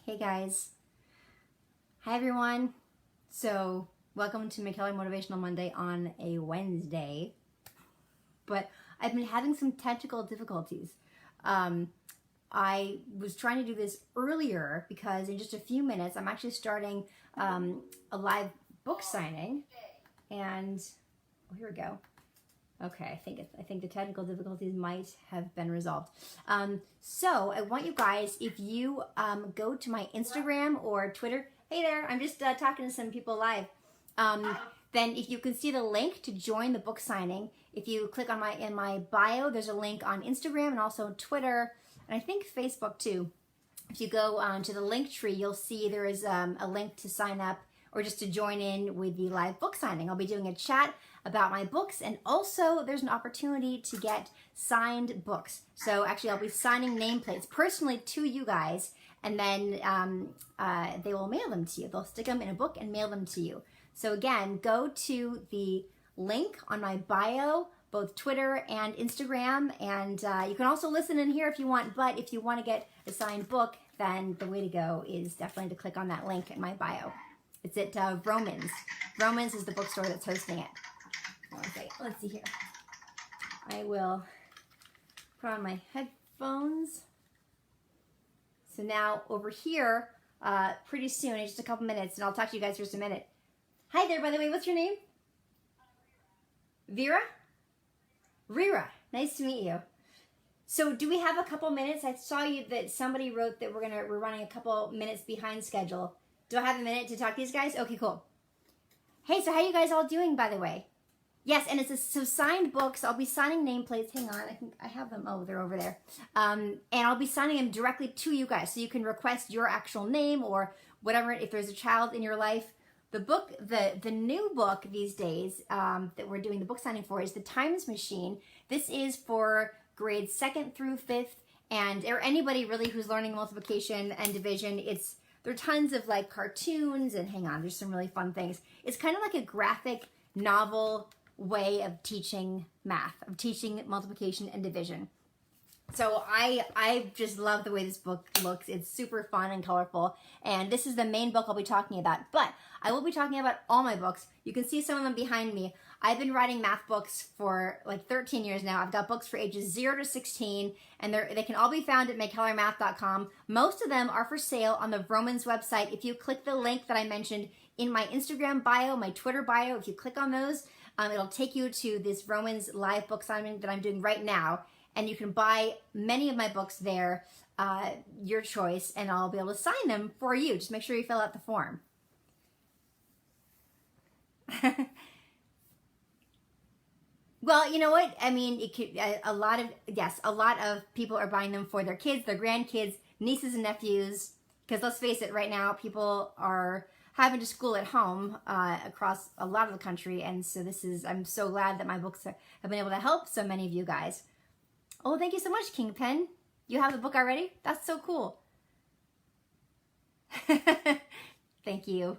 Hey guys. Hi everyone. So welcome to McKellar Motivational Monday on a Wednesday. But I've been having some technical difficulties. I was trying to do this earlier because in just a few minutes I'm actually starting a live book signing. And here we go. Okay, I think the technical difficulties might have been resolved. So I want you guys, if you go to my Instagram or Twitter, hey there, I'm just talking to some people live. Then if you can see the link to join the book signing, if you click on in my bio, there's a link on Instagram and also Twitter, and I think Facebook too. If you go to the link tree, you'll see there is a link to sign up or just to join in with the live book signing. I'll be doing a chat about my books, and also there's an opportunity to get signed books. So actually I'll be signing nameplates personally to you guys, and then they will mail them to you. They'll stick them in a book and mail them to you. So again, go to the link on my bio, both Twitter and Instagram, and you can also listen in here if you want, but if you want to get a signed book, then the way to go is definitely to click on that link in my bio. It's at Vroman's. Vroman's is the bookstore that's hosting it. Okay, let's see here. I will put on my headphones. So now over here, pretty soon, in just a couple minutes, and I'll talk to you guys for just a minute. Hi there, by the way, what's your name? Vera? Rira, nice to meet you. So do we have a couple minutes? I saw you that somebody wrote that we're running a couple minutes behind schedule. Do I have a minute to talk to these guys? Okay, cool. Hey, so how you guys all doing, by the way? Yes, and so signed books. I'll be signing nameplates. Hang on, I have them. Oh, they're over there. And I'll be signing them directly to you guys, so you can request your actual name or whatever. If there's a child in your life, the book, the new book these days that we're doing the book signing for is The Times Machine. This is for grades 2nd through 5th, and or anybody really who's learning multiplication and division. There are tons of like cartoons, and hang on, there's some really fun things. It's kind of like a graphic novel way of teaching math, of teaching multiplication and division. So I just love the way this book looks. It's super fun and colorful, and this is the main book I'll be talking about, but I will be talking about all my books. You can see some of them behind me. I've been writing math books for like 13 years now. I've got books for ages 0 to 16, and they can all be found at McKellarMath.com. Most of them are for sale on the Vroman's website. If you click the link that I mentioned in my Instagram bio, my Twitter bio, if you click on those, it'll take you to this Vroman's live book signing that I'm doing right now, and you can buy many of my books there, your choice, and I'll be able to sign them for you. Just make sure you fill out the form. Well, you know what? I mean, it could, a lot of people are buying them for their kids, their grandkids, nieces and nephews, because let's face it, right now people are having to school at home across a lot of the country, and so I'm so glad that my books have been able to help so many of you guys. Oh, thank you so much, Kingpen. You have the book already? That's so cool. Thank you.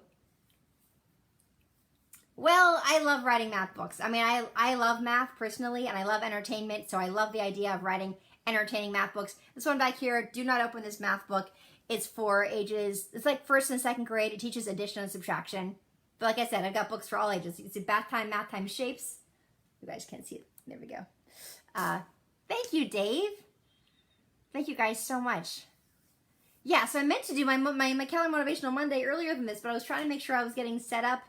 Well, I love writing math books. I mean, I love math personally, and I love entertainment, so I love the idea of writing entertaining math books. This one back here, do not open this math book. It's for ages, it's like 1st and 2nd grade. It teaches addition and subtraction. But like I said, I've got books for all ages. It's bath time, math time, shapes. You guys can't see it. There we go. Thank you, Dave. Thank you guys so much. Yeah, so I meant to do my McKellar Motivational Monday earlier than this, but I was trying to make sure I was getting set up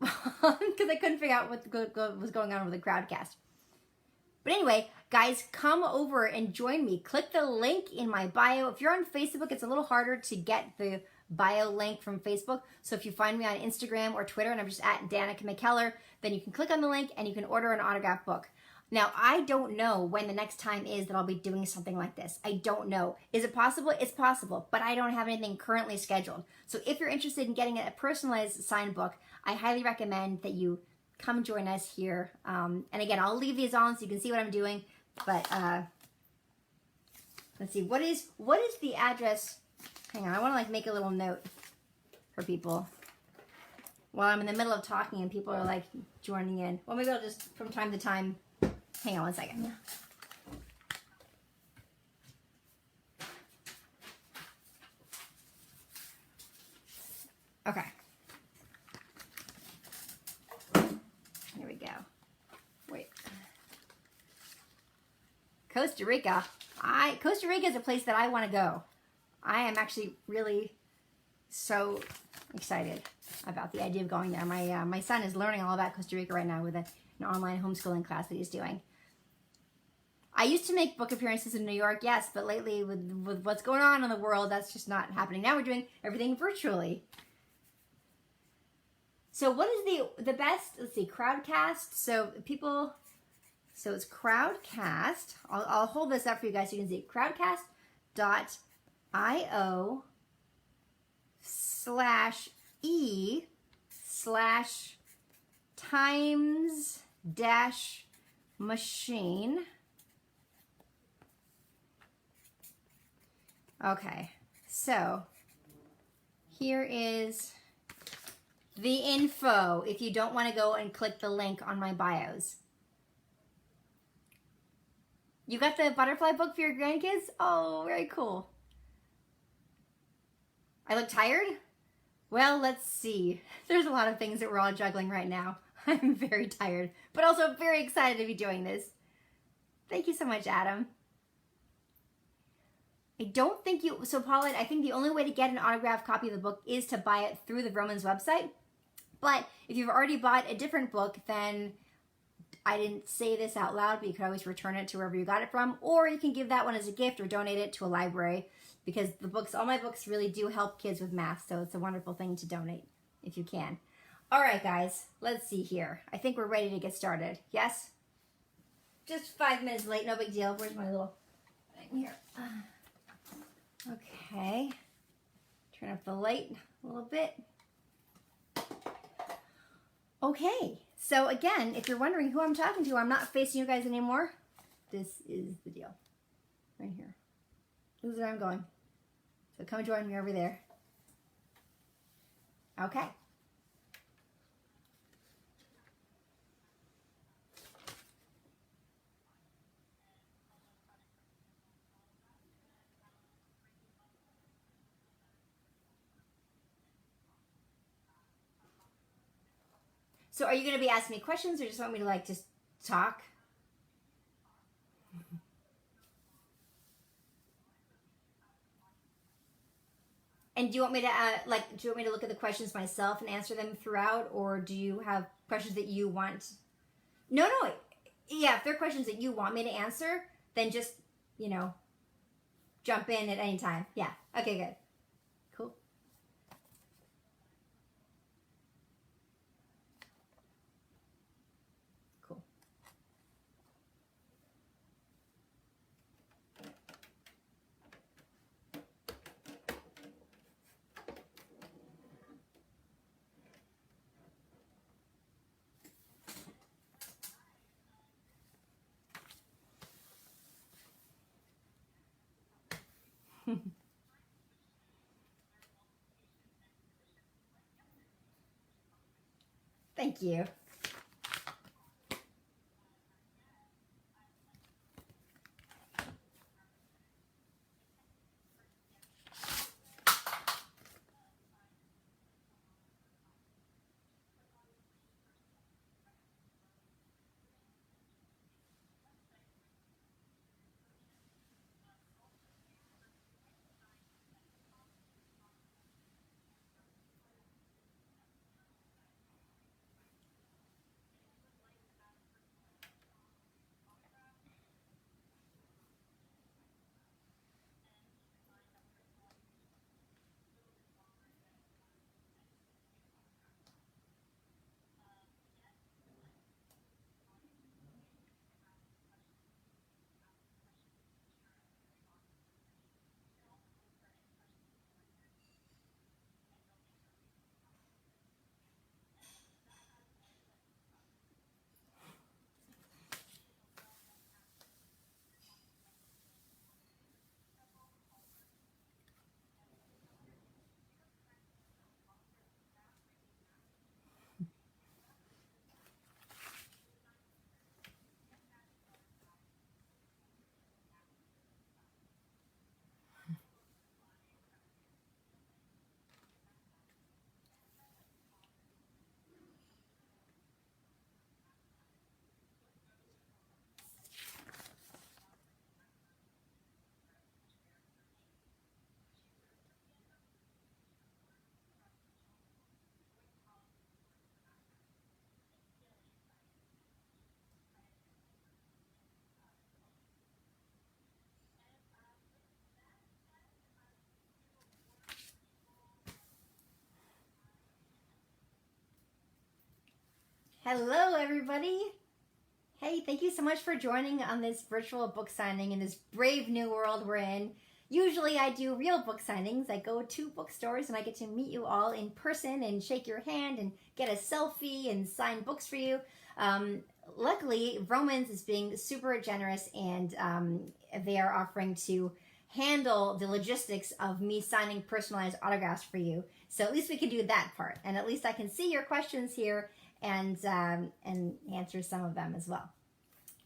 because I couldn't figure out what was going on with the Crowdcast. But anyway, guys, come over and join me. Click the link in my bio. If you're on Facebook, it's a little harder to get the bio link from Facebook. So if you find me on Instagram or Twitter, and I'm just at Danica McKellar, then you can click on the link and you can order an autographed book. Now, I don't know when the next time is that I'll be doing something like this. I don't know. Is it possible? It's possible, but I don't have anything currently scheduled. So if you're interested in getting a personalized signed book, I highly recommend that you come join us here. And again, I'll leave these on so you can see what I'm doing. But let's see, what is the address? Hang on, I want to like make a little note for people while I'm in the middle of talking and people are like joining in. Well, maybe I'll just from time to time. Hang on one second. Okay. Here we go. Wait. Costa Rica. Costa Rica is a place that I want to go. I am actually really so excited about the idea of going there. My son is learning all about Costa Rica right now with an online homeschooling class that he's doing. I used to make book appearances in New York, yes, but lately with what's going on in the world, that's just not happening. Now we're doing everything virtually. So what is the best, let's see, Crowdcast. So it's Crowdcast. I'll hold this up for you guys so you can see. Crowdcast.io/e/times-machine. Okay, so here is the info if you don't want to go and click the link on my bios. You got the butterfly book for your grandkids? Oh, very cool. I look tired? Well, let's see. There's a lot of things that we're all juggling right now. I'm very tired, but also very excited to be doing this. Thank you so much, Adam. I don't think you, so Paulette, I think the only way to get an autographed copy of the book is to buy it through the Vroman's website. But if you've already bought a different book, then I didn't say this out loud, but you could always return it to wherever you got it from, or you can give that one as a gift or donate it to a library, because the books, all my books really do help kids with math, so it's a wonderful thing to donate if you can. All right, guys, let's see here. I think we're ready to get started. Yes? Just 5 minutes late, no big deal. Where's my little thing here? Okay. Turn up the light a little bit. Okay, so again, if you're wondering who I'm talking to, I'm not facing you guys anymore. This is the deal. Right here. This is where I'm going. So come join me over there. Okay. So are you going to be asking me questions or just want me to like just talk? And do you want me to do you want me to look at the questions myself and answer them throughout, or do you have questions that you want? No. Yeah, if there are questions that you want me to answer, then just, jump in at any time. Yeah. Okay, good. Cool. Cool. Thank you. Hello, everybody. Hey, thank you so much for joining on this virtual book signing in this brave new world we're in. Usually I do real book signings. I go to bookstores and I get to meet you all in person and shake your hand and get a selfie and sign books for you. Luckily, Vroman's is being super generous, and they are offering to handle the logistics of me signing personalized autographs for you. So at least we can do that part, and at least I can see your questions here and answer some of them as well.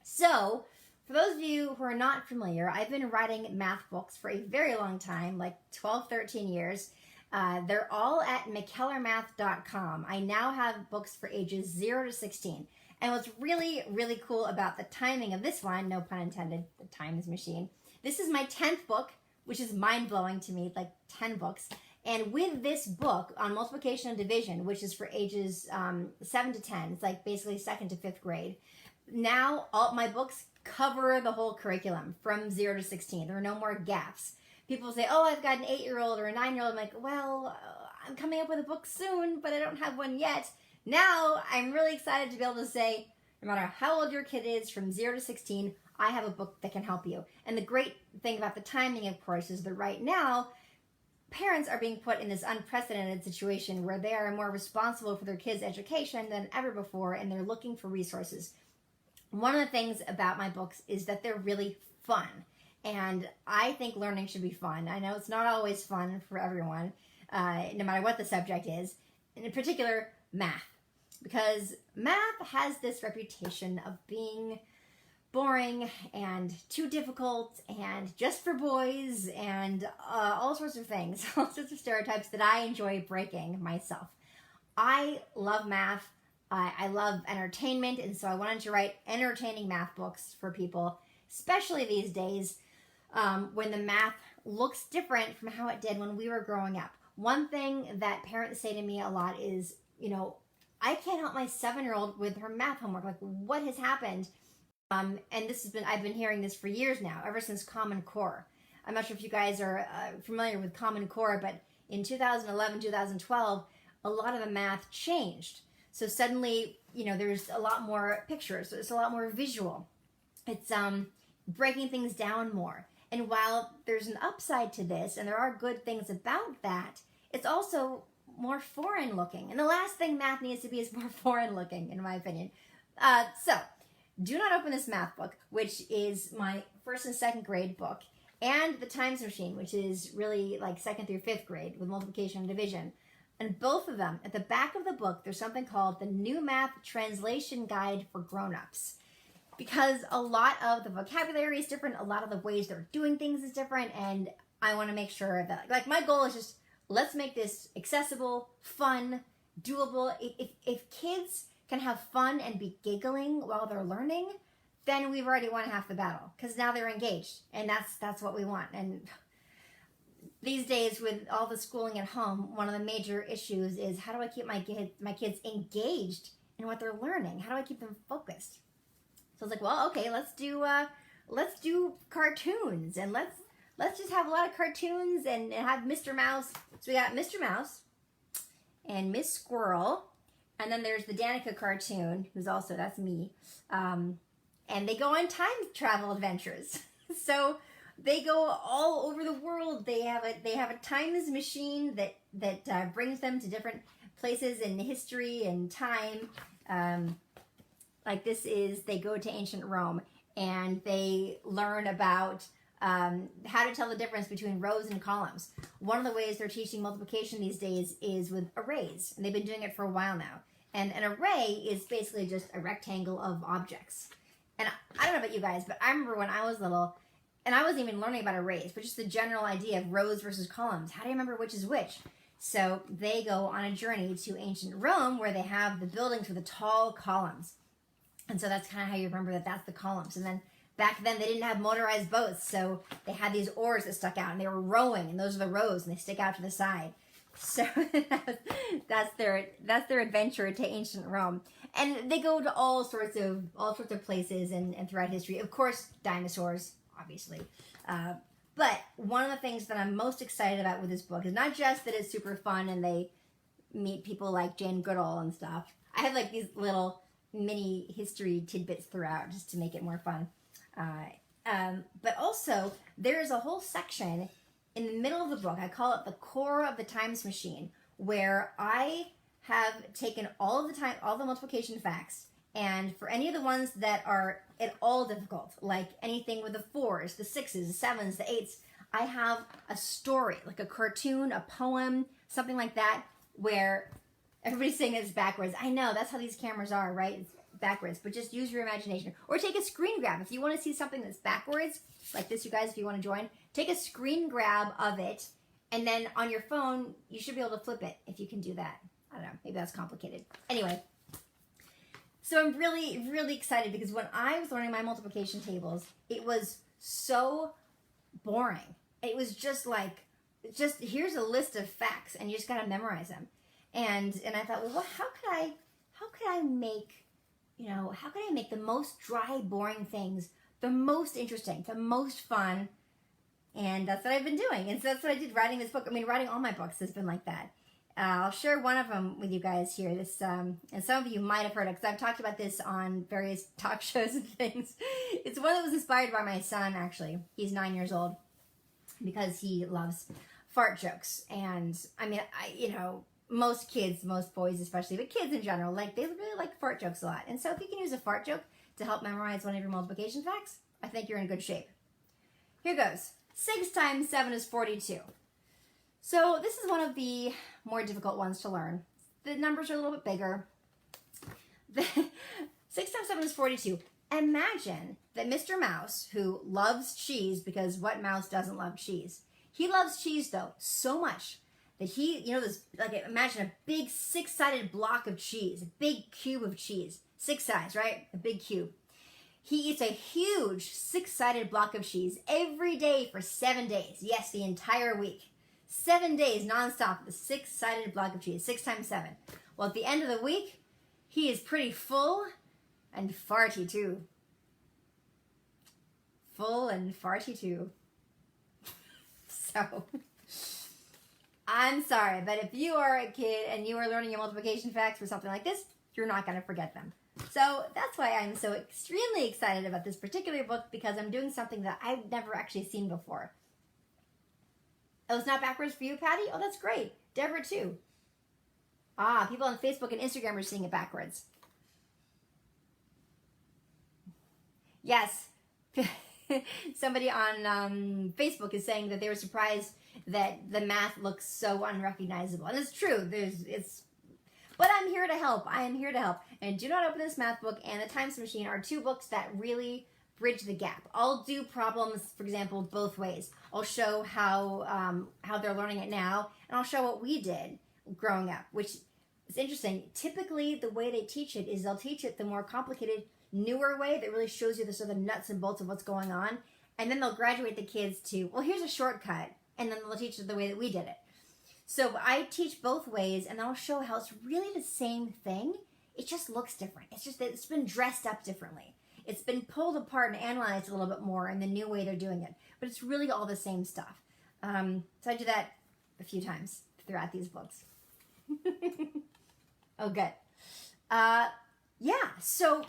So, for those of you who are not familiar, I've been writing math books for a very long time, like 12, 13 years. They're all at mckellarmath.com. I now have books for ages 0 to 16. And what's really, really cool about the timing of this one, no pun intended, the times machine, this is my 10th book, which is mind-blowing to me, like 10 books. And with this book on multiplication and division, which is for ages 7 to 10, it's like basically 2nd to 5th grade, now all my books cover the whole curriculum from 0 to 16. There are no more gaps. People say, oh, I've got an 8-year-old or a 9-year-old. I'm like, well, I'm coming up with a book soon, but I don't have one yet. Now, I'm really excited to be able to say, no matter how old your kid is, from 0 to 16, I have a book that can help you. And the great thing about the timing, of course, is that right now, parents are being put in this unprecedented situation where they are more responsible for their kids' education than ever before, and they're looking for resources. One of the things about my books is that they're really fun. And I think learning should be fun. I know it's not always fun for everyone, no matter what the subject is, and in particular, math. Because math has this reputation of being boring and too difficult and just for boys and all sorts of things, all sorts of stereotypes that I enjoy breaking myself. I love math. I love entertainment, and so I wanted to write entertaining math books for people, especially these days when the math looks different from how it did when we were growing up. One thing that parents say to me a lot is, you know, I can't help my 7-year-old with her math homework. Like, what has happened? And I've been hearing this for years now, ever since Common Core. I'm not sure if you guys are familiar with Common Core, but in 2011, 2012, a lot of the math changed. So suddenly, you know, there's a lot more pictures. It's a lot more visual. It's breaking things down more. And while there's an upside to this, and there are good things about that, it's also more foreign looking. And the last thing math needs to be is more foreign looking, in my opinion. So, do not open this math book, which is my 1st and 2nd grade book, and the Times Machine, which is really like 2nd through 5th grade with multiplication and division. And both of them, at the back of the book, there's something called the New Math Translation Guide for Grown-Ups. Because a lot of the vocabulary is different, a lot of the ways they're doing things is different, and I want to make sure that, like, my goal is just, let's make this accessible, fun, doable. If kids can have fun and be giggling while they're learning, then we've already won half the battle, because now they're engaged, and that's what we want. And these days, with all the schooling at home, one of the major issues is, how do I keep my kids engaged in what they're learning? How do I keep them focused? So I was like, well, okay, let's do cartoons, and let's just have a lot of cartoons and have Mr. Mouse. So we got Mr. Mouse and Miss Squirrel, and then there's the Danica cartoon, who's also, that's me, and they go on time travel adventures. So they go all over the world. They have a times machine that brings them to different places in history and time. Like this is, they go to ancient Rome and they learn about how to tell the difference between rows and columns. One of the ways they're teaching multiplication these days is with arrays, and they've been doing it for a while now. And an array is basically just a rectangle of objects. And I don't know about you guys, but I remember when I was little, and I wasn't even learning about arrays, but just the general idea of rows versus columns. How do you remember which is which? So they go on a journey to ancient Rome where they have the buildings with the tall columns. And so that's kind of how you remember that that's the columns. And then back then they didn't have motorized boats, so they had these oars that stuck out, and they were rowing, and those are the rows, and they stick out to the side. So that's their adventure to ancient Rome. And they go to all sorts of places and throughout history. Of course, dinosaurs, obviously. But one of the things that I'm most excited about with this book is not just that it's super fun and they meet people like Jane Goodall and stuff. I have like these little mini history tidbits throughout just to make it more fun. But also, there's a whole section in the middle of the book, I call it the core of the times machine, where I have taken all the multiplication facts, and for any of the ones that are at all difficult, like anything with the 4s, the 6s, the 7s, the 8s, I have a story, like a cartoon, a poem, something like that, where everybody's saying it's backwards. I know, that's how these cameras are, right? It's backwards, but just use your imagination. Or take a screen grab. If you want to see something that's backwards, like this, you guys, if you want to join, take a screen grab of it, and then on your phone, you should be able to flip it if you can do that. I don't know, maybe that's complicated. Anyway, so I'm really, really excited because when I was learning my multiplication tables, it was so boring. It was just like, here's a list of facts and you just gotta memorize them. And I thought, well, how could I make the most dry, boring things the most interesting, the most fun? And that's what I've been doing. And so that's what I did writing this book. I mean, writing all my books has been like that. I'll share one of them with you guys here. This, and some of you might have heard it because I've talked about this on various talk shows and things. It's one that was inspired by my son, actually. He's 9 years old because he loves fart jokes. And I mean, most kids, most boys especially, but kids in general, like they really like fart jokes a lot. And so if you can use a fart joke to help memorize one of your multiplication facts, I think you're in good shape. Here goes. 6 times 7 is 42. So this is one of the more difficult ones to learn. The numbers are a little bit bigger. 6 times 7 is 42. Imagine that Mr. Mouse, who loves cheese, because what mouse doesn't love cheese? He loves cheese, though, so much that he, imagine a big 6-sided block of cheese, a big cube of cheese. 6 sides, right? A big cube. He eats a huge 6-sided block of cheese every day for 7 days. Yes, the entire week. 7 days nonstop with a 6-sided block of cheese. 6 times 7. Well, at the end of the week, he is pretty full and farty too. Full and farty too. So, I'm sorry, but if you are a kid and you are learning your multiplication facts for something like this, you're not going to forget them. So that's why I'm so extremely excited about this particular book, because I'm doing something that I've never actually seen before. Oh, it's not backwards for you, Patty? Oh, that's great. Deborah, too. Ah, people on Facebook and Instagram are seeing it backwards. Yes. Somebody on Facebook is saying that they were surprised that the math looks so unrecognizable. And it's true. But I'm here to help. I am here to help. And Do Not Open This Math Book and The Times Machine are two books that really bridge the gap. I'll do problems, for example, both ways. I'll show how they're learning it now, and I'll show what we did growing up, which is interesting. Typically, the way they teach it is they'll teach it the more complicated, newer way that really shows you the sort of nuts and bolts of what's going on, and then they'll graduate the kids to, well, here's a shortcut, and then they'll teach it the way that we did it. So I teach both ways, and I'll show how it's really the same thing. It just looks different. It's just that it's been dressed up differently. It's been pulled apart and analyzed a little bit more in the new way they're doing it. But it's really all the same stuff. So I do that a few times throughout these books. Oh, good. Yeah, so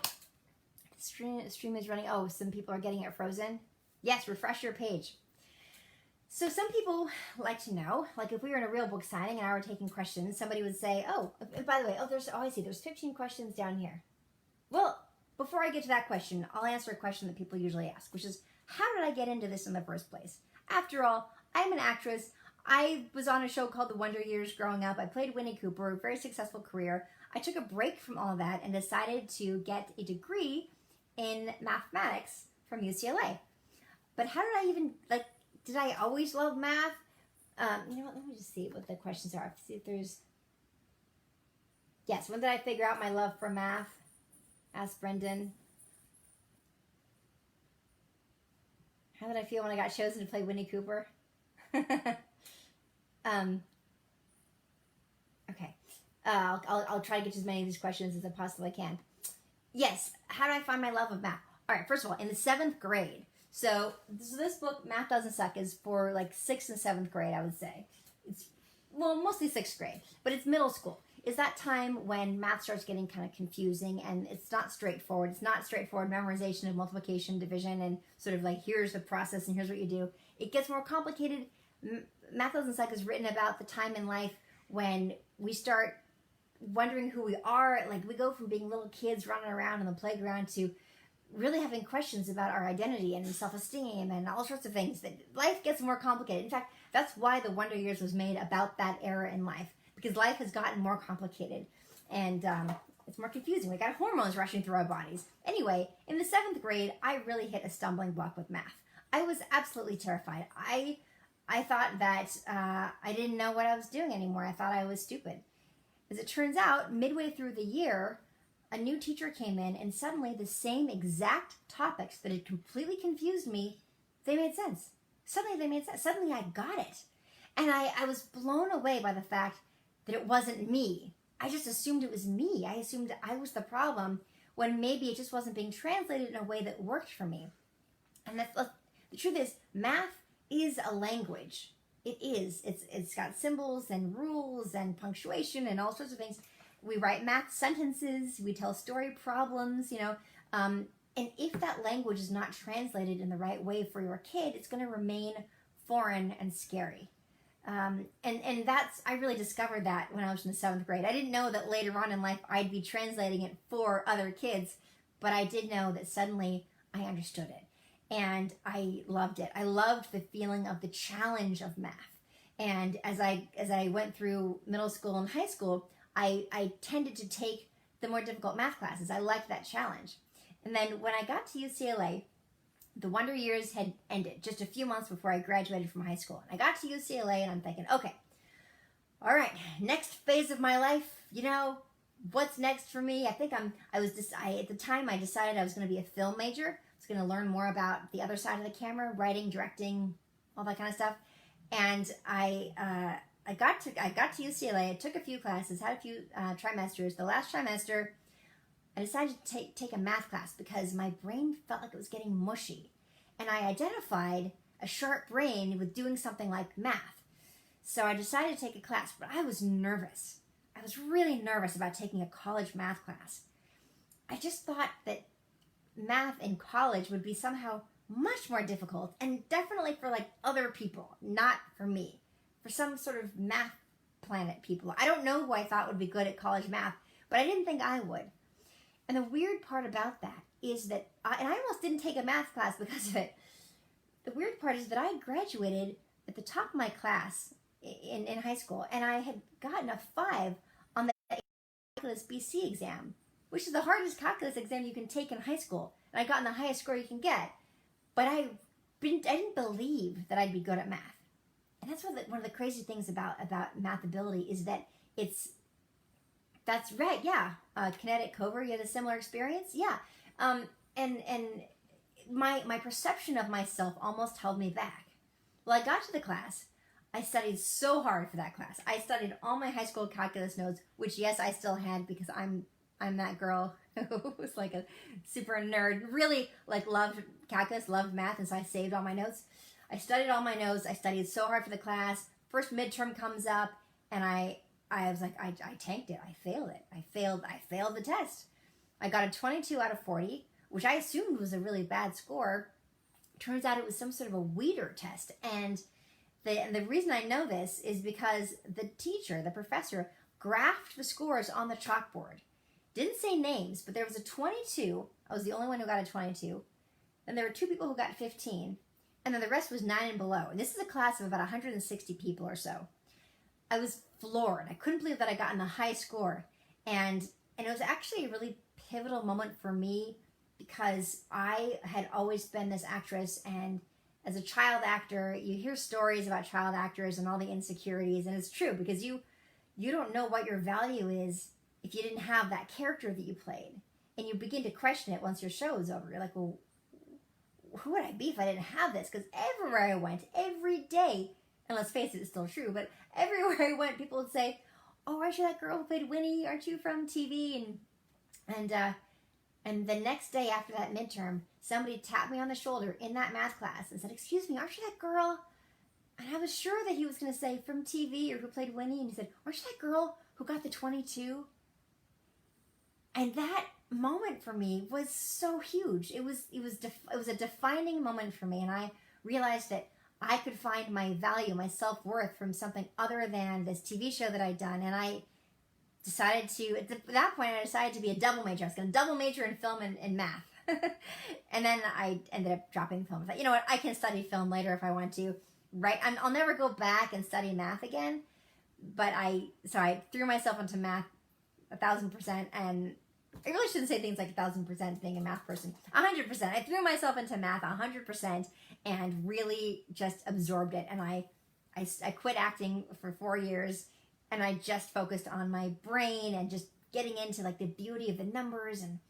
the stream is running. Oh, some people are getting it frozen. Yes, refresh your page. So some people like to know, like if we were in a real book signing and I were taking questions, somebody would say, oh, by the way, I see, there's 15 questions down here. Well, before I get to that question, I'll answer a question that people usually ask, which is, how did I get into this in the first place? After all, I'm an actress. I was on a show called The Wonder Years growing up. I played Winnie Cooper, a very successful career. I took a break from all of that and decided to get a degree in mathematics from UCLA. But how did I even, did I always love math? You know what, let me just see what the questions are. See if there's, yes, when did I figure out my love for math? Asked Brendan. How did I feel when I got chosen to play Winnie Cooper? Okay. I'll try to get to as many of these questions as I possibly can. Yes, how did I find my love of math? All right, first of all, in the 7th grade. So this book, Math Doesn't Suck, is for 6th and 7th grade, I would say. It's, well, mostly 6th grade, but it's middle school. is that time when math starts getting kind of confusing and it's not straightforward. It's not straightforward memorization of multiplication, division, and sort of like here's the process and here's what you do. It gets more complicated. Math Doesn't Suck is written about the time in life when we start wondering who we are. Like we go from being little kids running around in the playground to really having questions about our identity and self-esteem and all sorts of things. That life gets more complicated. In fact, that's why the Wonder Years was made about that era in life, because life has gotten more complicated and it's more confusing. We got hormones rushing through our bodies. Anyway, in the 7th grade, I really hit a stumbling block with math. I was absolutely terrified. I thought that I didn't know what I was doing anymore. I thought I was stupid. As it turns out, midway through the year, a new teacher came in and suddenly the same exact topics that had completely confused me, they made sense. Suddenly they made sense. Suddenly I got it. And I was blown away by the fact that it wasn't me. I just assumed it was me. I assumed I was the problem when maybe it just wasn't being translated in a way that worked for me. And the truth is, math is a language. It is. It's got symbols and rules and punctuation and all sorts of things. We write math sentences. We tell story problems, and if that language is not translated in the right way for your kid, it's going to remain foreign and scary. And I really discovered that when I was in the 7th grade. I didn't know that later on in life I'd be translating it for other kids, but I did know that suddenly I understood it. And I loved it. I loved the feeling of the challenge of math. And as I went through middle school and high school, I tended to take the more difficult math classes. I liked that challenge. And then when I got to UCLA, the Wonder Years had ended just a few months before I graduated from high school. And I got to UCLA and I'm thinking, okay, all right, next phase of my life, what's next for me? I think at the time I decided I was going to be a film major. I was going to learn more about the other side of the camera, writing, directing, all that kind of stuff. And I got to UCLA. I took a few classes, had a few trimesters. The last trimester, I decided to take a math class because my brain felt like it was getting mushy. And I identified a sharp brain with doing something like math. So I decided to take a class, but I was nervous. I was really nervous about taking a college math class. I just thought that math in college would be somehow much more difficult, and definitely for like other people, not for me. For some sort of math planet people. I don't know who I thought would be good at college math, but I didn't think I would. And the weird part about that is that, and I almost didn't take a math class because of it. The weird part is that I graduated at the top of my class in high school, and I had gotten a 5 on the calculus BC exam, which is the hardest calculus exam you can take in high school. And I got the highest score you can get, but I didn't believe that I'd be good at math. And that's one of the crazy things about math ability is that that's right, yeah. Kinetic Cover, you had a similar experience? Yeah. And my perception of myself almost held me back. Well, I got to the class. I studied so hard for that class. I studied all my high school calculus notes, which yes, I still had because I'm that girl who was like a super nerd, really like loved calculus, loved math, and so I saved all my notes. I studied all my notes. I studied so hard for the class. First midterm comes up, and I was like, I tanked it. I failed it. I failed the test. I got a 22 out of 40, which I assumed was a really bad score. Turns out it was some sort of a Weider test, and the reason I know this is because the teacher, the professor, graphed the scores on the chalkboard. Didn't say names, but there was a 22. I was the only one who got a 22. And there were 2 people who got 15. And then the rest was 9 and below. And this is a class of about 160 people or so. I was floored. I couldn't believe that I got in the high score. And it was actually a really pivotal moment for me because I had always been this actress, and as a child actor, you hear stories about child actors and all the insecurities, and it's true because you don't know what your value is if you didn't have that character that you played. And you begin to question it once your show is over. You're like, well, who would I be if I didn't have this? Because everywhere I went, every day, and let's face it, it's still true, but everywhere I went, people would say, oh, aren't you that girl who played Winnie? Aren't you from TV? And the next day after that midterm, somebody tapped me on the shoulder in that math class and said, excuse me, aren't you that girl And I was sure that he was going to say from TV or who played Winnie. And he said, aren't you that girl who got the 22? And that moment for me was so huge. It was a defining moment for me. And I realized that I could find my value, my self-worth from something other than this TV show that I'd done. And I decided to, at that point, I decided to be a double major. I was going to double major in film and math. And then I ended up dropping film. I thought, you know what, I can study film later if I want to. Right? I'll never go back and study math again. But I threw myself into math 1,000%. And I really shouldn't say things like 1,000% being a math person. 100%. I threw myself into math 100% and really just absorbed it. And I quit acting for 4 years, and I just focused on my brain and just getting into like the beauty of the numbers and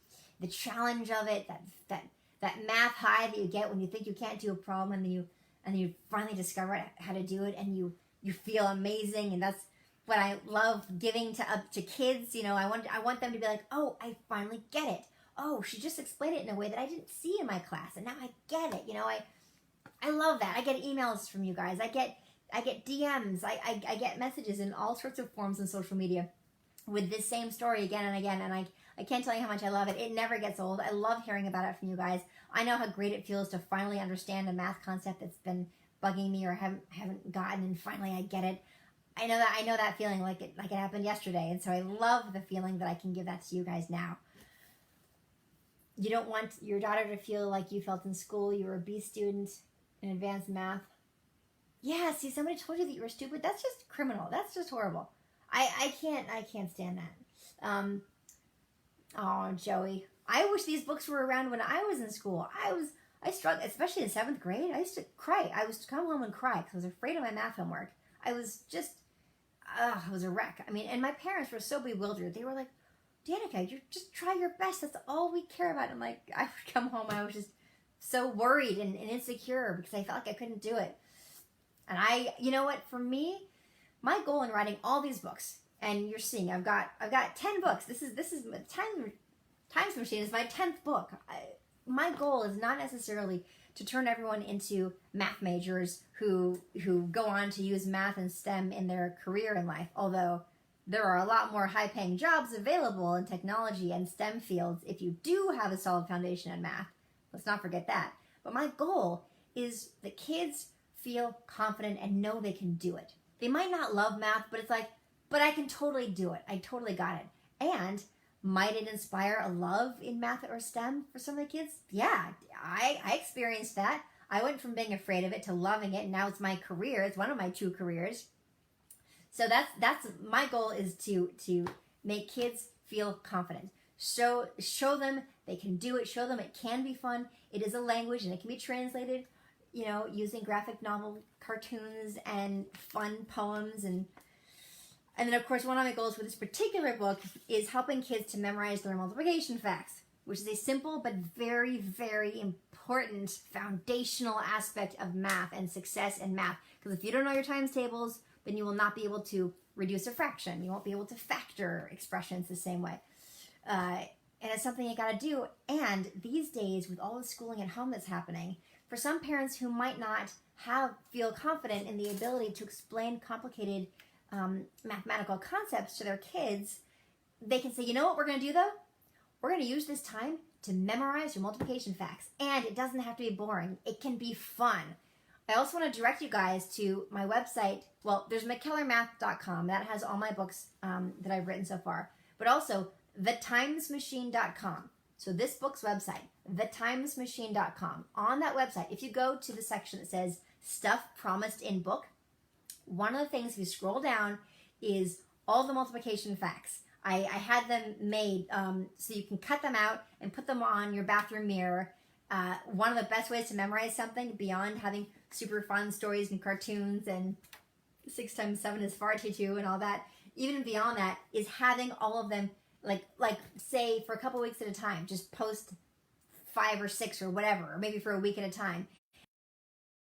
the challenge of it, that math high that you get when you think you can't do a problem and then you finally discover how to do it, and you feel amazing. And that's what I love giving to kids. You know, I want them to be like, oh, I finally get it. Oh, she just explained it in a way that I didn't see in my class, and now I get it. You know, I love that. I get emails from you guys. I get DMs. I get messages in all sorts of forms on social media with this same story again and again. And I can't tell you how much I love it. It never gets old. I love hearing about it from you guys. I know how great it feels to finally understand a math concept that's been bugging me or haven't gotten, and finally I get it. I know that feeling like it happened yesterday. And so I love the feeling that I can give that to you guys now. You don't want your daughter to feel like you felt in school. You were a B student in advanced math. Yeah, see, somebody told you that you were stupid. That's just criminal. That's just horrible. I can't stand that. Oh, Joey. I wish these books were around when I was in school. I struggled, especially in 7th grade. I used to cry. I was to come home and cry because I was afraid of my math homework. I was just, I was a wreck. I mean, and my parents were so bewildered. They were like, Danica, you just try your best. That's all we care about. And like, I would come home, I was just so worried and insecure because I felt like I couldn't do it. And you know what, for me, my goal in writing all these books, and you're seeing, I've got 10 books. This is Times Machine is my 10th book. My goal is not necessarily to turn everyone into math majors who go on to use math and STEM in their career in life, although there are a lot more high-paying jobs available in technology and STEM fields if you do have a solid foundation in math. Let's not forget that. But my goal is that kids feel confident and know they can do it. They might not love math, but it's like, but I can totally do it. I totally got it. And might it inspire a love in math or STEM for some of the kids? Yeah, I experienced that. I went from being afraid of it to loving it, and now it's my career. It's one of my 2 careers. So that's my goal, is to make kids feel confident. Show them they can do it. Show them it can be fun. It is a language, and it can be translated, you know, using graphic novel cartoons and fun poems. And then, of course, one of my goals for this particular book is helping kids to memorize their multiplication facts, which is a simple but very, very important foundational aspect of math and success in math. Because if you don't know your times tables, then you will not be able to reduce a fraction. You won't be able to factor expressions the same way. And it's something you got to do. And these days, with all the schooling at home that's happening, for some parents who might not feel confident in the ability to explain complicated mathematical concepts to their kids, they can say, you know what we're going to do though? We're going to use this time to memorize your multiplication facts. And it doesn't have to be boring. It can be fun. I also want to direct you guys to my website. Well, there's mckellarmath.com. That has all my books that I've written so far. But also thetimesmachine.com. So this book's website, thetimesmachine.com. On that website, if you go to the section that says Stuff Promised in Book, one of the things, if you scroll down, is all the multiplication facts. I had them made so you can cut them out and put them on your bathroom mirror. One of the best ways to memorize something, beyond having super fun stories and cartoons and 6 times 7 is far too 2 and all that, even beyond that, is having all of them, like say for a couple weeks at a time, just post 5 or 6 or whatever, or maybe for a week at a time.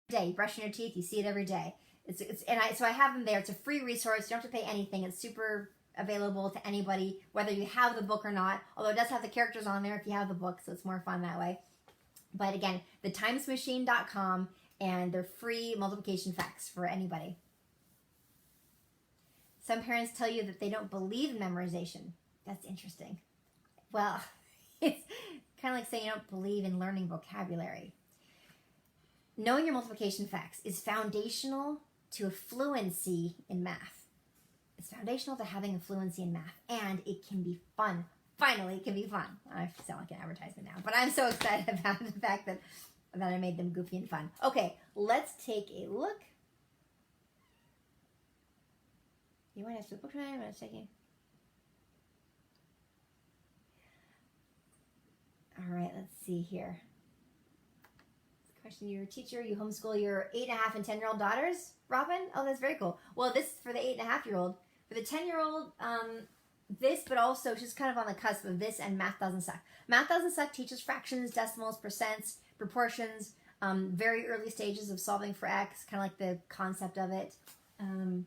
Day, brushing your teeth, you see it every day. So I have them there. It's a free resource. You don't have to pay anything. It's super available to anybody, whether you have the book or not. Although it does have the characters on there if you have the book, so it's more fun that way. But again, thetimesmachine.com, and they're free multiplication facts for anybody. Some parents tell you that they don't believe in memorization. That's interesting. Well, it's kind of like saying you don't believe in learning vocabulary. Knowing your multiplication facts is foundational to a fluency in math. It's foundational to having a fluency in math, and it can be fun. Finally, it can be fun. I sound like an advertisement now, but I'm so excited about the fact that I made them goofy and fun. Okay, let's take a look. You want to ask the book tonight? I'm checking. All right, let's see here. Question: you're a teacher, you homeschool your 8.5 and 10-year-old daughters, Robin? Oh, that's very cool. Well, this is for the 8.5-year-old. For the 10-year-old, this, but also she's kind of on the cusp of this and Math Doesn't Suck. Math Doesn't Suck teaches fractions, decimals, percents, proportions, very early stages of solving for X, kind of like the concept of it. All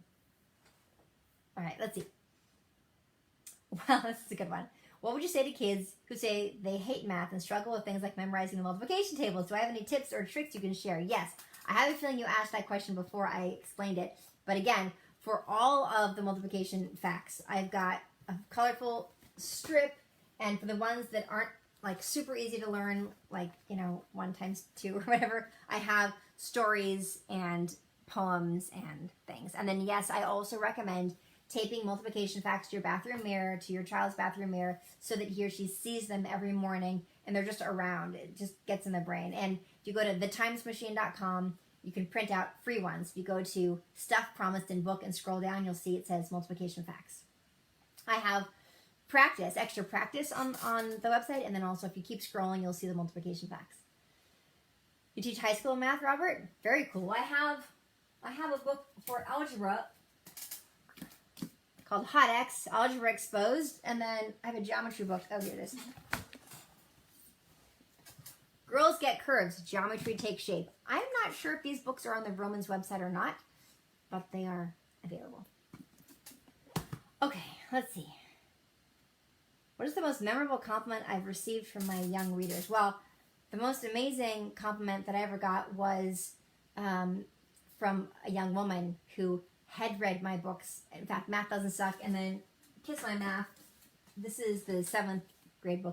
right, let's see. Well, this is a good one. What would you say to kids who say they hate math and struggle with things like memorizing the multiplication tables? Do I have any tips or tricks you can share? Yes. I have a feeling you asked that question before I explained it. But again, for all of the multiplication facts, I've got a colorful strip. And for the ones that aren't like super easy to learn, like, 1 times 2 or whatever, I have stories and poems and things. And then, yes, I also recommend taping multiplication facts to your bathroom mirror, to your child's bathroom mirror, so that he or she sees them every morning and they're just around. It just gets in the brain. And if you go to thetimesmachine.com, you can print out free ones. If you go to Stuff Promised in Book and scroll down, you'll see it says multiplication facts. I have extra practice on the website, and then also if you keep scrolling, you'll see the multiplication facts. You teach high school math, Robert? Very cool. I have a book for algebra called Hot X, Algebra Exposed, and then I have a geometry book. Oh, here it is. Girls Get Curves, Geometry Takes Shape. I'm not sure if these books are on the Vroman's website or not, but they are available. Okay, let's see. What is the most memorable compliment I've received from my young readers? Well, the most amazing compliment that I ever got was from a young woman who had read my books. In fact, Math Doesn't Suck, and then Kiss My Math. This is the 7th, 8th grade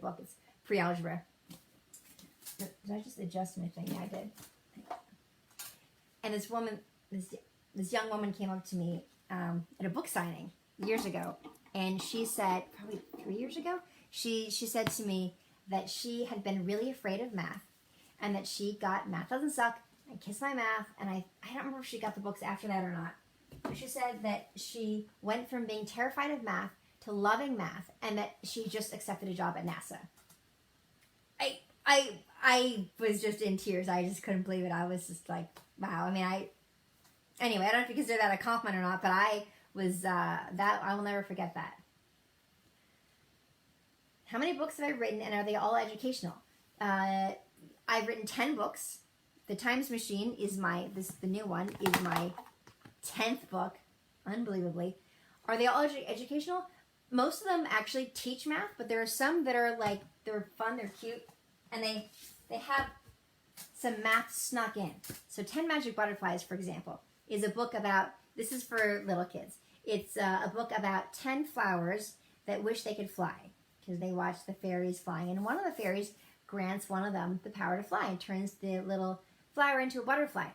book. It's pre-algebra. Did I just adjust my thing? Yeah, I did. And this young woman came up to me at a book signing years ago, and she said, probably 3 years ago, she said to me that she had been really afraid of math, and that she got Math Doesn't Suck and Kiss My Math, and I don't remember if she got the books after that or not. But she said that she went from being terrified of math to loving math, and that she just accepted a job at NASA. I was just in tears. I just couldn't believe it. I was just like, wow. I mean, anyway, I don't know if you consider that a compliment or not, but I was, I will never forget that. How many books have I written, and are they all educational? I've written 10 books. The Times Machine is the new one, is my 10th book, unbelievably. Are they all educational? Most of them actually teach math, but there are some that are like, they're fun, they're cute, and they have some math snuck in. So 10 Magic Butterflies, for example, is a book about, this is for little kids. It's a book about 10 flowers that wish they could fly, because they watch the fairies flying. And one of the fairies grants one of them the power to fly and turns the little flower into a butterfly.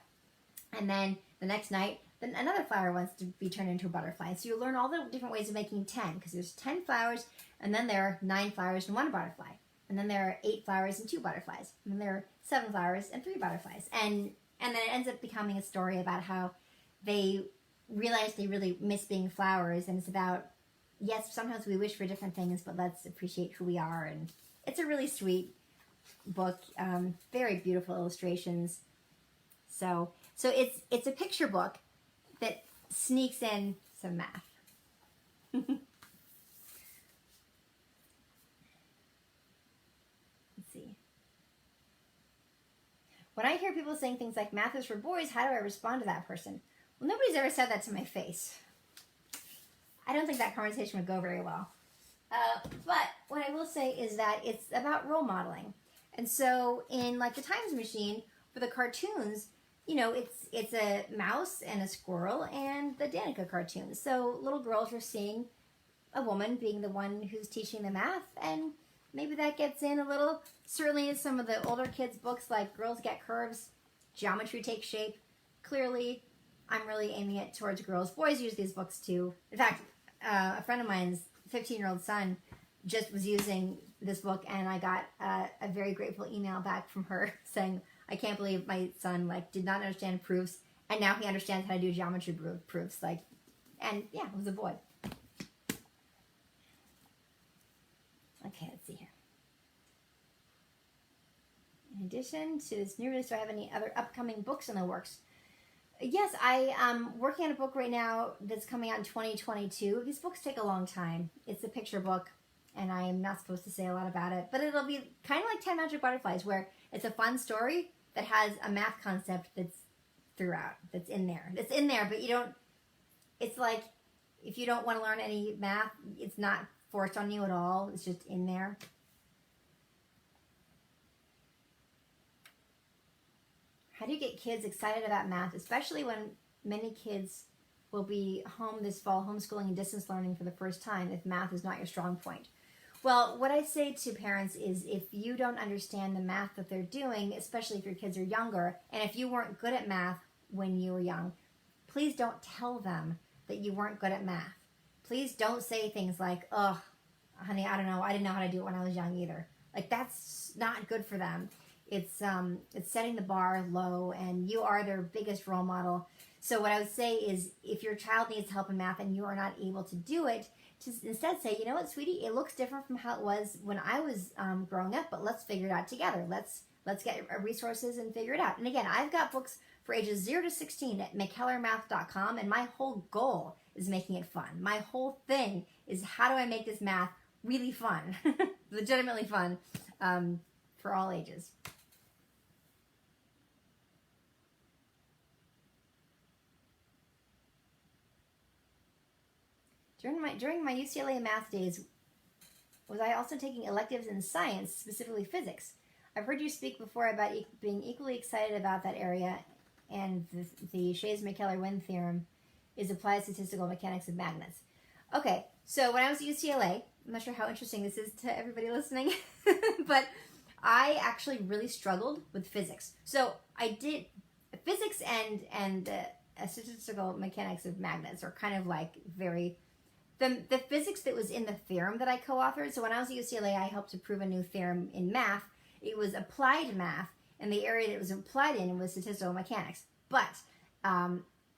And then the next night, then another flower wants to be turned into a butterfly. So you learn all the different ways of making 10, because there's 10 flowers, and then there are 9 flowers and 1 butterfly. And then there are 8 flowers and 2 butterflies. And then there are 7 flowers and 3 butterflies. And then it ends up becoming a story about how they realize they really miss being flowers. And it's about, yes, sometimes we wish for different things, but let's appreciate who we are. And it's a really sweet book. Very beautiful illustrations. So it's a picture book that sneaks in some math. Let's see. When I hear people saying things like math is for boys, how do I respond to that person? Well, nobody's ever said that to my face. I don't think that conversation would go very well. But what I will say is that it's about role modeling. And so in like the Times Machine, for the cartoons, you know, it's a mouse and a squirrel and the Danica cartoons. So little girls are seeing a woman being the one who's teaching the math, and maybe that gets in a little. Certainly in some of the older kids' books like Girls Get Curves, Geometry Takes Shape. Clearly, I'm really aiming it towards girls. Boys use these books too. In fact, a friend of mine's 15-year-old son just was using this book, and I got a very grateful email back from her saying, I can't believe my son did not understand proofs, and now he understands how to do geometry proofs. And yeah, it was a boy. Okay, let's see here. In addition to this new release, do I have any other upcoming books in the works? Yes, I am working on a book right now that's coming out in 2022. These books take a long time. It's a picture book, and I am not supposed to say a lot about it, but it'll be kind of like 10 Magic Butterflies, where it's a fun story that has a math concept that's throughout, that's in there. It's in there, but you don't, it's like, if you don't want to learn any math, it's not forced on you at all. It's just in there. How do you get kids excited about math, especially when many kids will be home this fall, homeschooling and distance learning for the first time, if math is not your strong point? Well, what I say to parents is, if you don't understand the math that they're doing, especially if your kids are younger, and if you weren't good at math when you were young, please don't tell them that you weren't good at math. Please don't say things like, oh, honey, I don't know, I didn't know how to do it when I was young either. That's not good for them. It's setting the bar low, and you are their biggest role model. So what I would say is, if your child needs help in math and you are not able to do it, to instead say, you know what, sweetie, it looks different from how it was when I was growing up, but let's figure it out together. Let's get resources and figure it out. And again, I've got books for ages 0 to 16 at mckellarmath.com, and my whole goal is making it fun. My whole thing is, how do I make this math really fun, legitimately fun, for all ages. During my UCLA math days, was I also taking electives in science, specifically physics? I've heard you speak before about being equally excited about that area, and the Shays-Mckellar-Wynn theorem is applied statistical mechanics of magnets. Okay, so when I was at UCLA, I'm not sure how interesting this is to everybody listening, but I actually really struggled with physics. So I did physics and statistical mechanics of magnets are kind of very... The physics that was in the theorem that I co-authored, so when I was at UCLA, I helped to prove a new theorem in math. It was applied math, and the area that it was applied in was statistical mechanics. But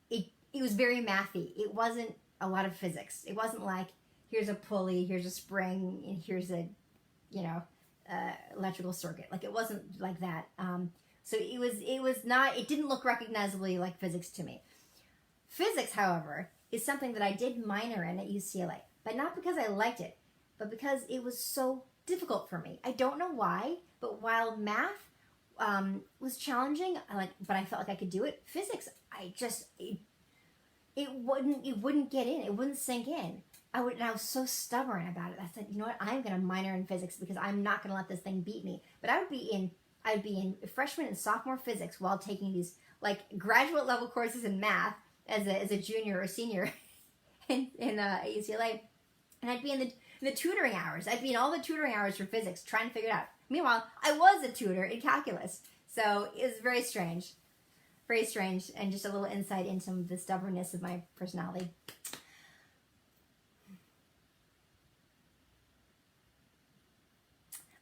it was very mathy. It wasn't a lot of physics. It wasn't like, here's a pulley, here's a spring, and here's a, electrical circuit. It wasn't like that. So it didn't look recognizably like physics to me. Physics, however, is something that I did minor in at UCLA, but not because I liked it, but because it was so difficult for me. I don't know why, but while math was challenging, but I felt like I could do it. Physics, it wouldn't get in. It wouldn't sink in. I was so stubborn about it. I said, you know what? I'm going to minor in physics because I'm not going to let this thing beat me. But I'd be in freshman and sophomore physics while taking these graduate level courses in math as a junior or senior in UCLA, and I'd be in the tutoring hours. I'd be in all the tutoring hours for physics trying to figure it out. Meanwhile, I was a tutor in calculus, so it was very strange, and just a little insight into the stubbornness of my personality.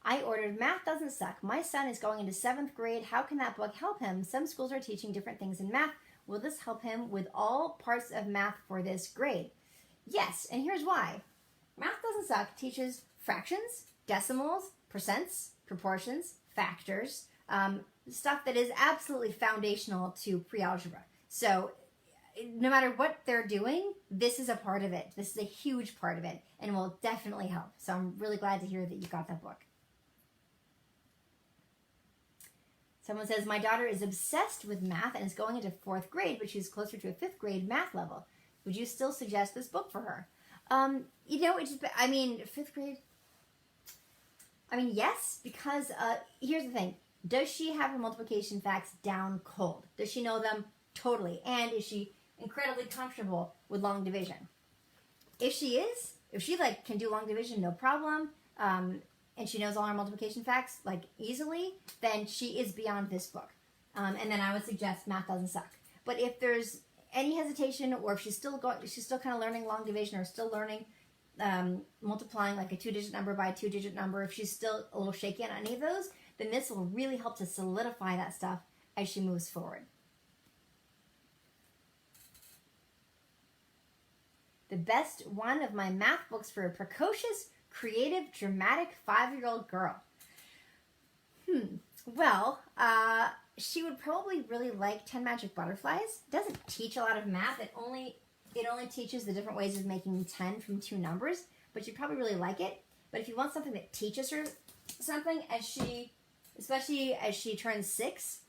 I ordered Math Doesn't Suck. My son is going into 7th grade. How can that book help him? Some schools are teaching different things in math. Will this help him with all parts of math for this grade? Yes, and here's why. Math Doesn't Suck teaches fractions, decimals, percents, proportions, factors, stuff that is absolutely foundational to pre-algebra. So no matter what they're doing, this is a part of it. This is a huge part of it, and will definitely help. So I'm really glad to hear that you got that book. Someone says, my daughter is obsessed with math and is going into 4th grade, but she's closer to a 5th grade math level. Would you still suggest this book for her? 5th grade, yes, because here's the thing. Does she have her multiplication facts down cold? Does she know them totally? And is she incredibly comfortable with long division? If she is, if she like can do long division no problem, and she knows all her multiplication facts like easily, then she is beyond this book. And then I would suggest Math Doesn't Suck. But if there's any hesitation, or if she's still kind of learning long division, or still learning multiplying like a 2-digit number by a 2-digit number, if she's still a little shaky on any of those, then this will really help to solidify that stuff as she moves forward. The best one of my math books for a precocious, creative, dramatic 5-year-old girl. Well, she would probably really like 10 Magic Butterflies. It doesn't teach a lot of math. It only teaches the different ways of making 10 from 2 numbers, but you'd probably really like it. But if you want something that teaches her something especially as she turns 6,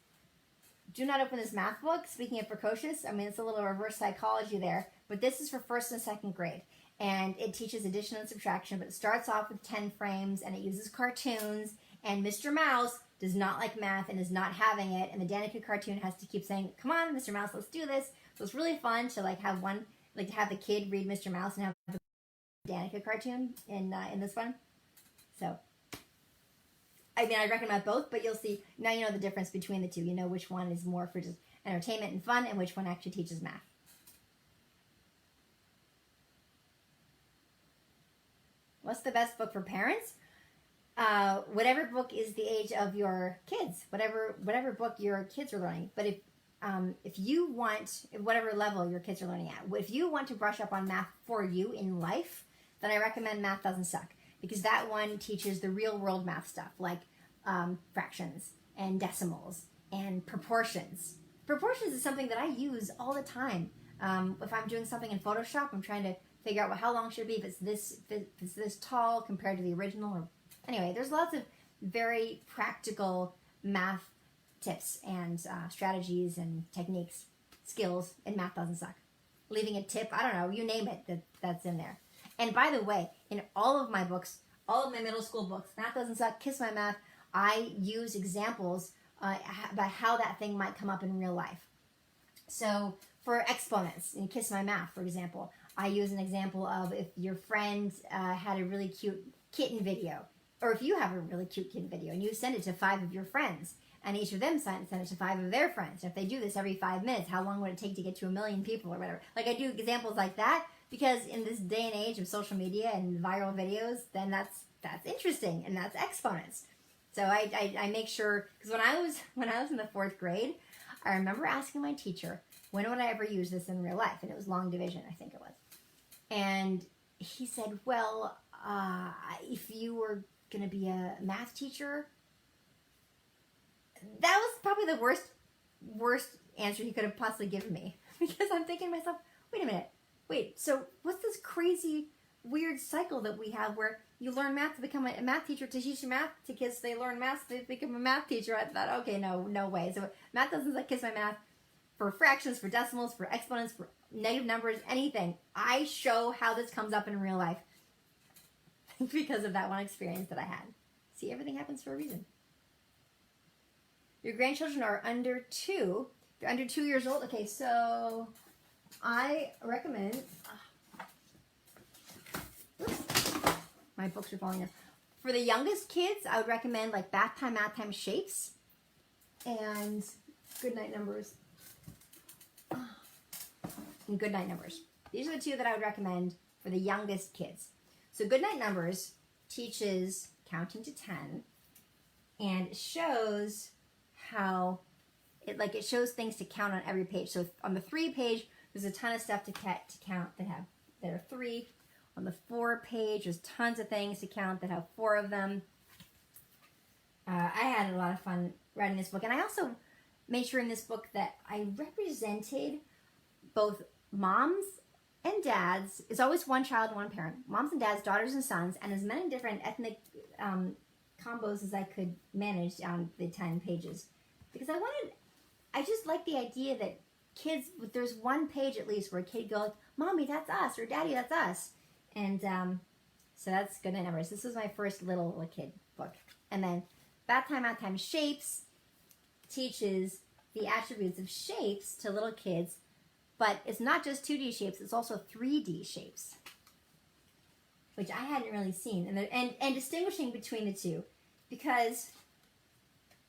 do not open this math book. Speaking of precocious, I mean, it's a little reverse psychology there, but this is for 1st and 2nd grade. And it teaches addition and subtraction, but it starts off with 10 frames, and it uses cartoons, and Mr. Mouse does not like math and is not having it, and the Danica cartoon has to keep saying, come on, Mr. Mouse, let's do this. So it's really fun to to have the kid read Mr. Mouse and have the Danica cartoon in this one. So, I mean, I recommend both, but you'll see, now you know the difference between the two. You know which one is more for just entertainment and fun, and which one actually teaches math. What's the best book for parents? Whatever book is the age of your kids, whatever book your kids are learning. But if you want, whatever level your kids are learning at, if you want to brush up on math for you in life, then I recommend Math Doesn't Suck, because that one teaches the real world math stuff, like fractions and decimals and proportions. Proportions is something that I use all the time. If I'm doing something in Photoshop, I'm trying to figure out how long should it be, if it's this tall compared to the original. Or anyway, there's lots of very practical math tips and strategies and techniques, skills in Math Doesn't Suck. Leaving a tip, I don't know, you name it, that's in there. And by the way, in all of my books, all of my middle school books, Math Doesn't Suck, Kiss My Math, I use examples about how that thing might come up in real life. So for exponents, in Kiss My Math, for example, I use an example of if your friend had a really cute kitten video, or if you have a really cute kitten video and you send it to 5 of your friends, and each of them send it to 5 of their friends. And if they do this every 5 minutes, how long would it take to get to 1 million people or whatever? Like, I do examples like that because in this day and age of social media and viral videos, then that's interesting, and that's exponents. So I make sure, because when I was in the 4th grade, I remember asking my teacher, when would I ever use this in real life? And it was long division, I think it was. And he said, well, if you were going to be a math teacher, that was probably the worst answer he could have possibly given me. Because I'm thinking to myself, wait a minute. So what's this crazy, weird cycle that we have where you learn math to become a math teacher, to teach math to kids, they learn math to become a math teacher? I thought, okay, no way. So Math Doesn't Suck, Kiss My Math, for fractions, for decimals, for exponents, for negative numbers, anything. I show how this comes up in real life because of that one experience that I had. See, everything happens for a reason. Your grandchildren are under 2. They're under 2 years old. Okay, so I recommend... my books are falling down. For the youngest kids, I would recommend like Bath Time, Math Time, Shapes, and Goodnight Numbers. And Goodnight Numbers. These are the 2 that I would recommend for the youngest kids. So Goodnight Numbers teaches counting to 10 and shows how it shows things to count on every page. So on the 3 page, there's a ton of stuff to count that are 3. On the 4 page, there's tons of things to count that have 4 of them. I had a lot of fun writing this book, and I also made sure in this book that I represented both moms and dads. It's always one child, one parent. Moms and dads, daughters and sons, and as many different ethnic combos as I could manage on the 10 pages. Because I just like the idea that kids, there's one page at least where a kid goes, Mommy, that's us, or Daddy, that's us. And so that's Goodnight Numbers. This was my first little kid book. And then Bath Time, Math Time Shapes teaches the attributes of shapes to little kids, but it's not just 2D shapes, it's also 3D shapes, which I hadn't really seen, and distinguishing between the two, because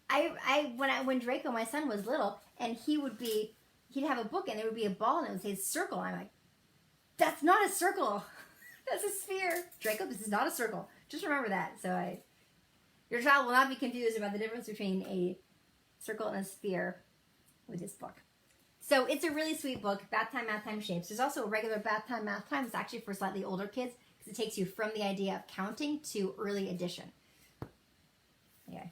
when Draco, my son, was little, and he'd have a book and there would be a ball and it would say circle. I'm like, that's not a circle. That's a sphere. Draco, this is not a circle. Just remember that. So your child will not be confused about the difference between a circle and a sphere with this book. So it's a really sweet book, Bath Time, Math Time Shapes. There's also a regular Bath Time, Math Time. It's actually for slightly older kids because it takes you from the idea of counting to early addition. Okay.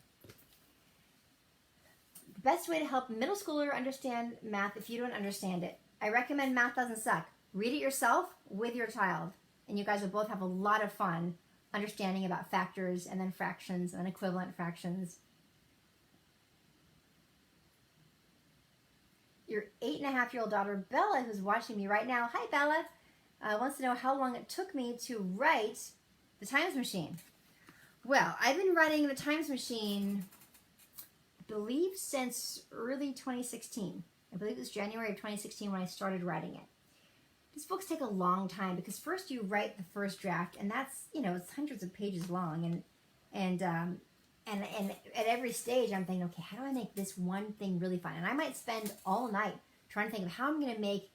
The best way to help a middle schooler understand math if you don't understand it. I recommend Math Doesn't Suck. Read it yourself with your child, and you guys will both have a lot of fun understanding about factors and then fractions and then equivalent fractions. Your 8.5-year-old daughter, Bella, who's watching me right now, hi Bella, wants to know how long it took me to write The Times Machine. Well, I've been writing The Times Machine, I believe, since early 2016. I believe it was January of 2016 when I started writing it. These books take a long time because first you write the first draft, and that's, it's hundreds of pages long, and at every stage I'm thinking, okay, how do I make this one thing really fun? And I might spend all night trying to think of how I'm going to make,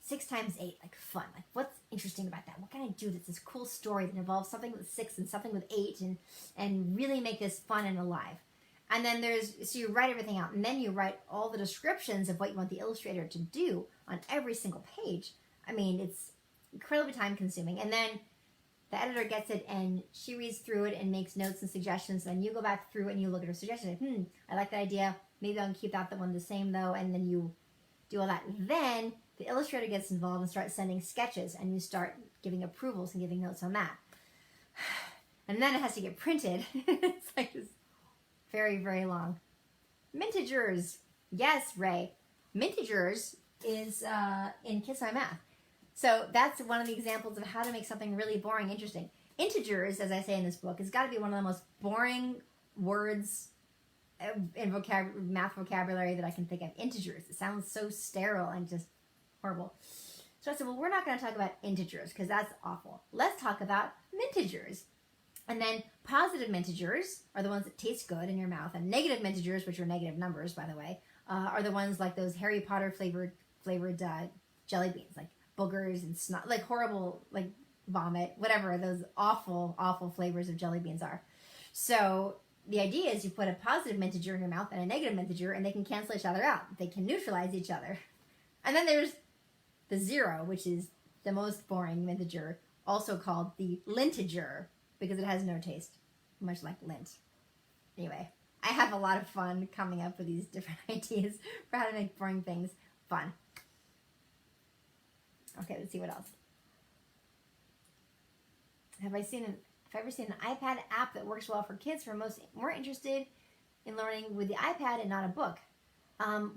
6 times 8 like fun. Like, what's interesting about that? What can I do that's this cool story that involves something with 6 and something with 8 and really make this fun and alive? And then so you write everything out, and then you write all the descriptions of what you want the illustrator to do on every single page. I mean, it's incredibly time consuming. And then the editor gets it and she reads through it and makes notes and suggestions. And then you go back through it and you look at her suggestions. I like that idea. Maybe I'll keep that one the same though. And then you do all that. Then the illustrator gets involved and starts sending sketches, and you start giving approvals and giving notes on that. And then it has to get printed. It's like this very, very long. Mintagers. Yes, Ray. Mintagers is in Kiss My Math. So that's one of the examples of how to make something really boring interesting. Integers, as I say in this book, has got to be one of the most boring words in math vocabulary that I can think of. Integers. It sounds so sterile and just horrible. So I said, well, we're not going to talk about integers because that's awful. Let's talk about mintegers. And then positive mintegers are the ones that taste good in your mouth, and negative mintegers, which are negative numbers, by the way, are the ones like those Harry Potter flavored jelly beans, like boogers and snot, like horrible, like vomit, whatever those awful, awful flavors of jelly beans are. So the idea is you put a positive minteger in your mouth and a negative minteger, and they can cancel each other out. They can neutralize each other. And then there's the 0, which is the most boring minteger, also called the linteger, because it has no taste, much like lint. Anyway, I have a lot of fun coming up with these different ideas for how to make boring things fun. Okay, let's see what else. Have I ever seen an iPad app that works well for kids who are more interested in learning with the iPad and not a book?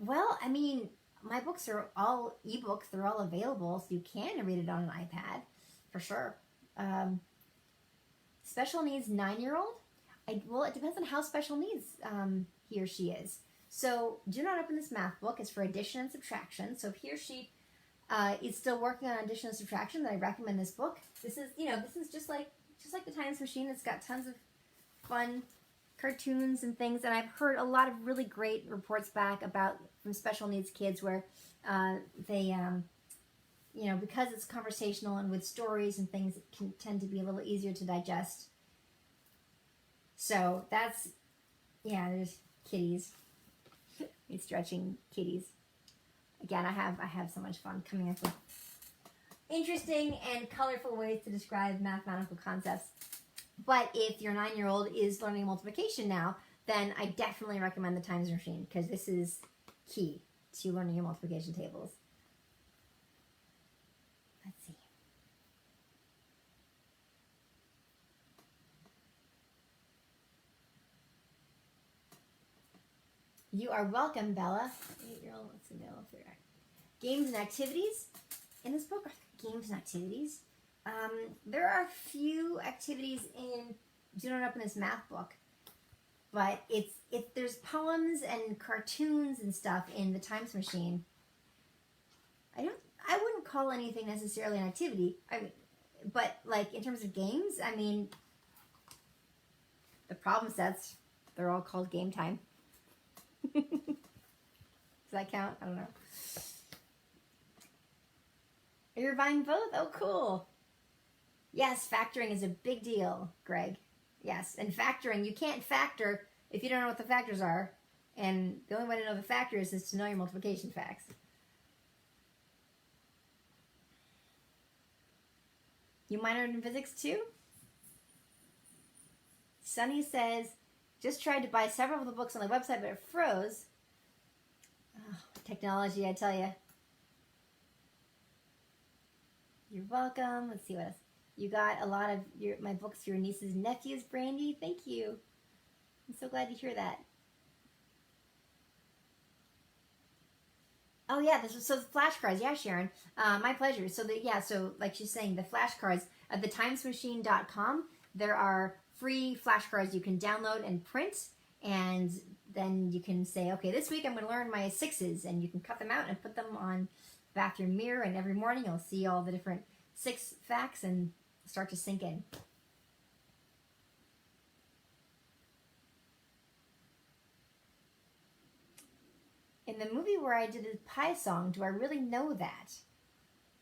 Well, I mean, my books are all ebooks. They're all available, so you can read it on an iPad, for sure. Special needs 9-year-old? Well, it depends on how special needs he or she is. So, Do Not Open This Math Book is for addition and subtraction. So if he or she is still working on addition and subtraction, then I recommend this book. This is just like the Times Machine. It's got tons of fun cartoons and things, and I've heard a lot of really great reports back from special needs kids where they because it's conversational and with stories and things, it can tend to be a little easier to digest. So there's kitties. He's stretching kitties. Again, I have so much fun coming up with interesting and colorful ways to describe mathematical concepts. But if your 9-year-old is learning multiplication now, then I definitely recommend the Times Machine, because this is key to learning your multiplication tables. Let's see. You are welcome, Bella. 8-year-old, let's see, games and activities. In this book, are there games and activities? There are a few activities in Do Not Open This Math Book. but there's poems and cartoons and stuff in the Times Machine. I wouldn't call anything necessarily an activity. I mean, but like in terms of games, I mean, the problem sets, they're all called Game Time. Does that count? I don't know. You're buying both? Oh, cool. Yes, factoring is a big deal, Greg. Yes, and factoring, you can't factor if you don't know what the factors are. And the only way to know the factors is to know your multiplication facts. You minored in physics too? Sunny says, just tried to buy several of the books on the website, but it froze. Oh, technology, I tell you. You're welcome. Let's see what else. You got a lot of my books for your nieces and nephews, Brandy. Thank you. I'm so glad to hear that. Oh yeah, so the flashcards, yeah, Sharon, my pleasure. So so like she's saying, the flashcards at thetimesmachine.com. There are free flashcards you can download and print, and then you can say, okay, this week I'm going to learn my sixes, and you can cut them out and put them on the bathroom mirror, and every morning you'll see all the different 6 facts and start to sink in. In the movie where I did the pie song, do I really know that?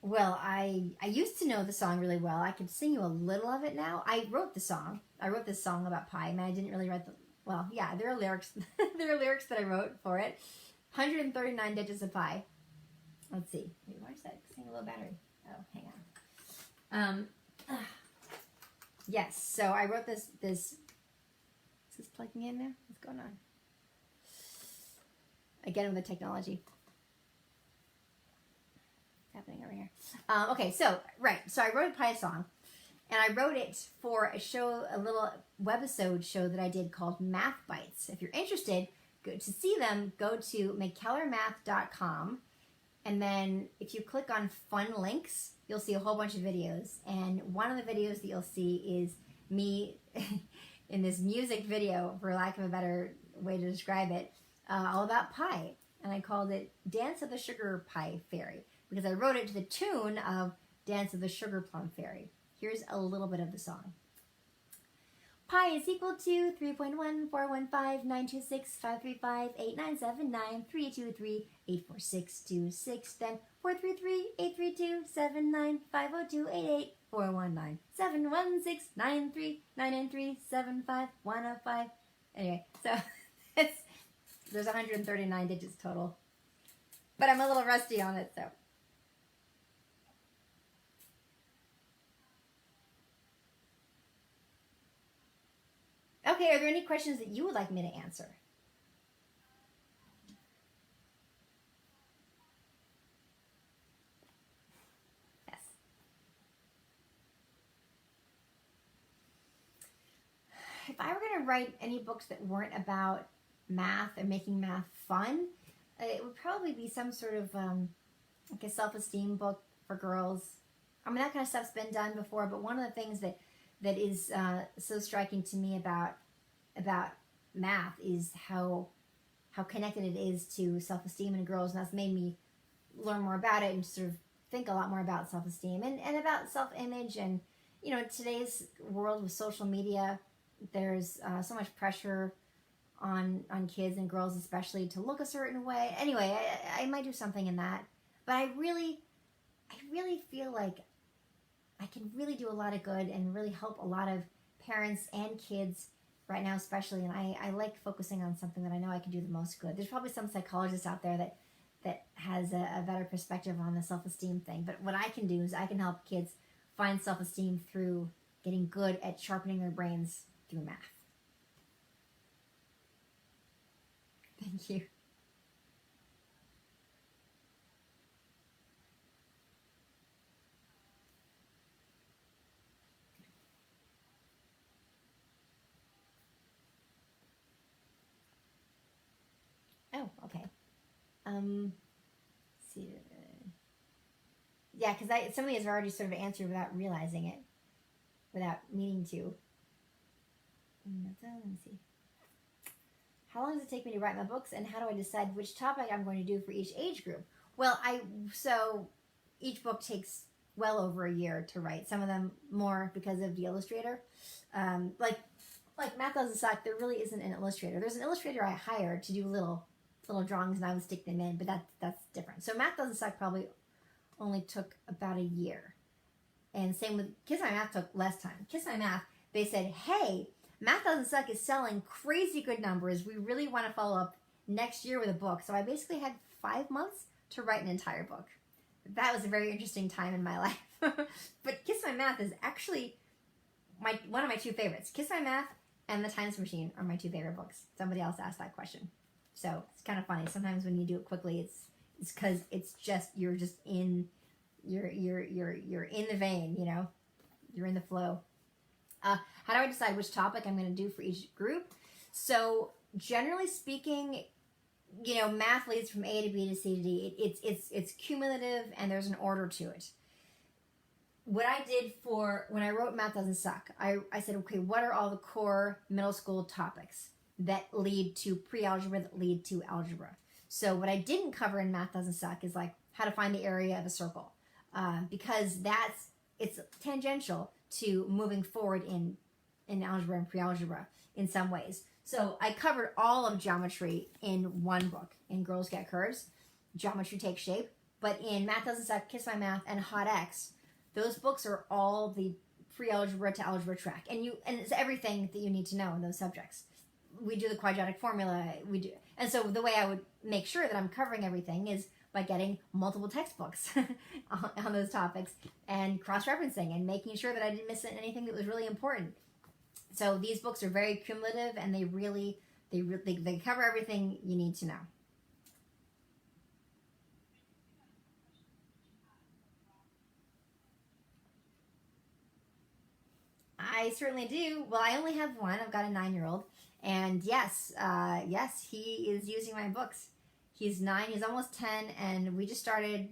Well, I used to know the song really well. I could sing you a little of it now. I wrote the song. I wrote this song about pie. I mean, I didn't really write the... Well, yeah, there are lyrics. There are lyrics that I wrote for it. 139 Digits of Pie. Let's see. Wait, why is that saying a low battery? Oh, hang on. Yes, so I wrote this... Is this plugging in there? What's going on? Again with the technology. Happening over here. Okay, so I wrote a pie song, and I wrote it for a show, a little webisode show that I did called Math Bites. If you're interested, to see them, go to mckellarmath.com, and then if you click on Fun Links, you'll see a whole bunch of videos. And one of the videos that you'll see is me in this music video, for lack of a better way to describe it, all about pie. And I called it Dance of the Sugar Pie Fairy, because I wrote it to the tune of Dance of the Sugar Plum Fairy. Here's a little bit of the song. Pi is equal to 3.141592653589793238462 then 433-832-79502884197169399375105. Anyway, so there's 139 digits total. But I'm a little rusty on it, so. Okay, are there any questions that you would like me to answer? Yes. If I were going to write any books that weren't about math and making math fun, it would probably be some sort of like a self-esteem book for girls. I mean, that kind of stuff's been done before, but one of the things that is so striking to me about math is how connected it is to self-esteem in girls, and that's made me learn more about it and sort of think a lot more about self-esteem and about self-image. And you know, in today's world with social media, there's so much pressure on kids and girls especially to look a certain way. Anyway, I might do something in that, but I really feel like I can really do a lot of good and really help a lot of parents and kids right now especially, and I like focusing on something that I know I can do the most good. There's probably some psychologist out there that has a better perspective on the self-esteem thing, but what I can do is I can help kids find self-esteem through getting good at sharpening their brains through math. Thank you. Oh, okay. See. Yeah, because somebody has already sort of answered without realizing it, without meaning to. Let me see. how long does it take me to write my books, and how do I decide which topic I'm going to do for each age group? Well, so each book takes well over a year to write. Some of them more because of the illustrator. Like Math Doesn't Suck, there really isn't an illustrator. There's an illustrator I hired to do little drawings, and I would stick them in, but that's different. So Math Doesn't Suck probably only took about a year. And same with Kiss My Math took less time. Kiss My Math, they said, hey, Math Doesn't Suck is selling crazy good numbers. We really want to follow up next year with a book. So I basically had 5 months to write an entire book. That was a very interesting time in my life. But Kiss My Math is actually one of my two favorites. Kiss My Math and The Times Machine are my two favorite books. Somebody else asked that question. So it's kind of funny. Sometimes when you do it quickly, it's because you're in the vein, you know, you're in the flow. How do I decide which topic I'm going to do for each group? So generally speaking, you know, math leads from A to B to C to D. It's cumulative, and there's an order to it. What I did when I wrote Math Doesn't Suck, I said, okay, what are all the core middle school topics that lead to pre-algebra, that lead to algebra? So what I didn't cover in Math Doesn't Suck is like how to find the area of a circle, because it's tangential to moving forward in algebra and pre-algebra in some ways. So I covered all of geometry in one book, in Girls Get Curves, Geometry Takes Shape. But in Math Doesn't Suck, Kiss My Math, and Hot X, those books are all the pre-algebra to algebra track. And it's everything that you need to know in those subjects. We do the quadratic formula, and so the way I would make sure that I'm covering everything is by getting multiple textbooks on those topics and cross-referencing and making sure that I didn't miss anything that was really important. So these books are very cumulative, and they cover everything you need to know. I certainly do. Well, I only have one. I've got a 9-year-old, and yes, he is using my books. He's 9. He's almost 10, and we just started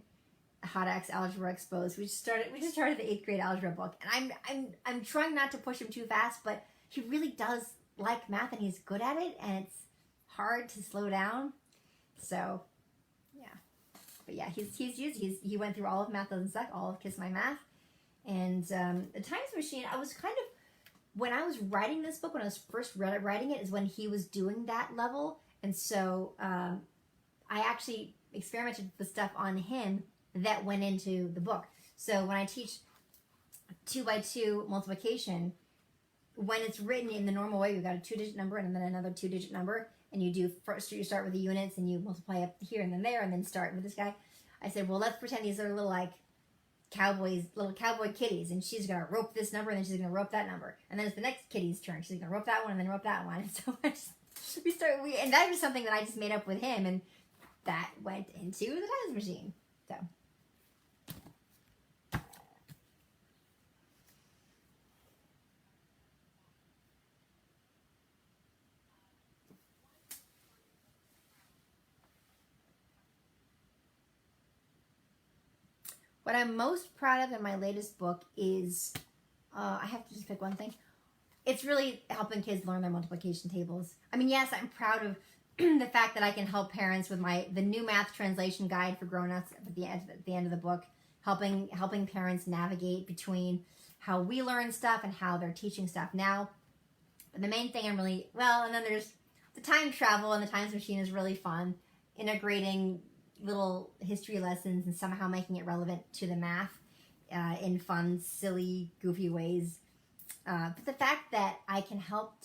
Hot X Algebra Exposed. We just started the 8th grade algebra book, and I'm trying not to push him too fast, but he really does like math, and he's good at it, and it's hard to slow down. So, yeah. But yeah, he went through all of Math Doesn't Suck, all of Kiss My Math, and The Times Machine. I was kind of, when I was writing this book, when I was first writing it, is when he was doing that level, and so I actually experimented with stuff on him that went into the book. So when I teach 2x2 multiplication, when it's written in the normal way, you've got a 2-digit number and then another 2-digit number, and you start with the units and you multiply up here and then there, and then start with this guy. I said, well, let's pretend these are little like little cowboy kitties, and she's gonna rope this number, and then she's gonna rope that number, and then it's the next kitty's turn. She's gonna rope that one, and then rope that one. And so and that was something that I just made up with him, and that went into The Times Machine. So. What I'm most proud of in my latest book is, I have to just pick one thing. It's really helping kids learn their multiplication tables. I mean, yes, I'm proud of the fact that I can help parents with the new math translation guide for grown-ups at the end of the book, helping parents navigate between how we learn stuff and how they're teaching stuff now. But the main thing and then there's the time travel, and The Times Machine is really fun, integrating little history lessons and somehow making it relevant to the math in fun, silly, goofy ways. But the fact that I can help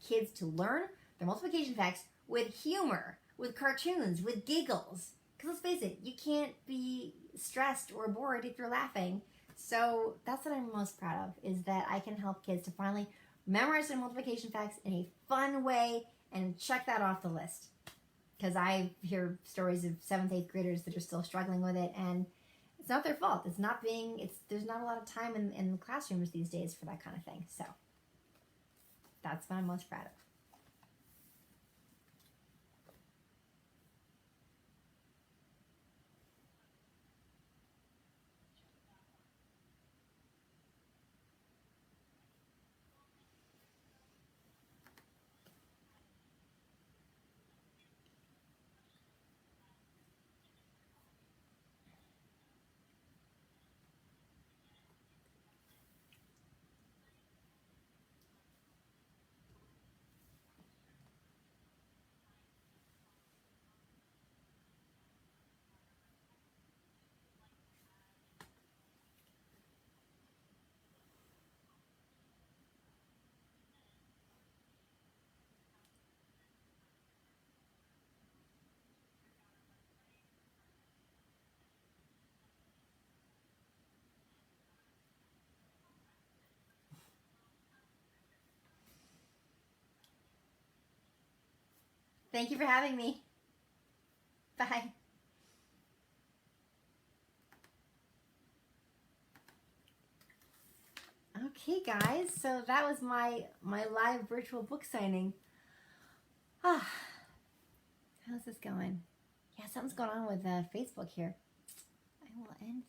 kids to learn their multiplication facts with humor, with cartoons, with giggles. Because let's face it, you can't be stressed or bored if you're laughing. So that's what I'm most proud of, is that I can help kids to finally memorize their multiplication facts in a fun way and check that off the list. Because I hear stories of 7th, 8th graders that are still struggling with it, and it's not their fault. There's not a lot of time in the classrooms these days for that kind of thing. So that's what I'm most proud of. Thank you for having me. Bye. Okay, guys, so that was my live virtual book signing. Ah, how's this going? Yeah, something's going on with Facebook here. I will end.